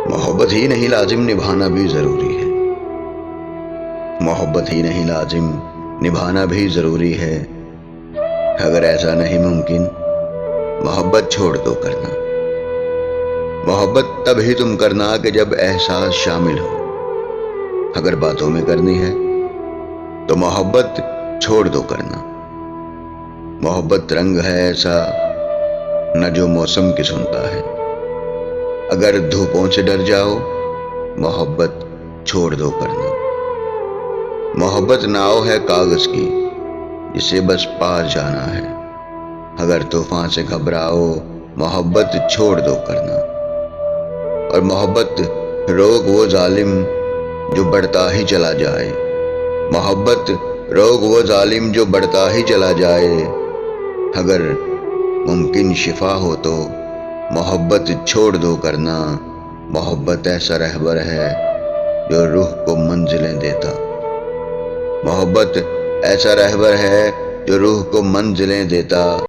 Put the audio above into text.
मोहब्बत ही नहीं लाजिम निभाना भी जरूरी है। मोहब्बत ही नहीं लाजिम निभाना भी जरूरी है। अगर ऐसा नहीं मुमकिन, मोहब्बत छोड़ दो करना। मोहब्बत तभी तुम करना कि जब एहसास शामिल हो। अगर बातों में करनी है तो मोहब्बत छोड़ दो करना। मोहब्बत रंग है ऐसा न जो मौसम की सुनता है। अगर धूपों से डर जाओ, मोहब्बत छोड़ दो करना। मोहब्बत नाव है कागज की, जिसे बस पार जाना है। अगर तूफान से घबराओ, मोहब्बत छोड़ दो करना। और मोहब्बत रोग वो जालिम जो बढ़ता ही चला जाए। मोहब्बत रोग वो जालिम जो बढ़ता ही चला जाए। अगर मुमकिन शिफा हो तो मोहब्बत छोड़ दो करना। मोहब्बत ऐसा रहबर है जो रूह को मंजिलें देता। मोहब्बत ऐसा रहबर है जो रूह को मंजिलें देता।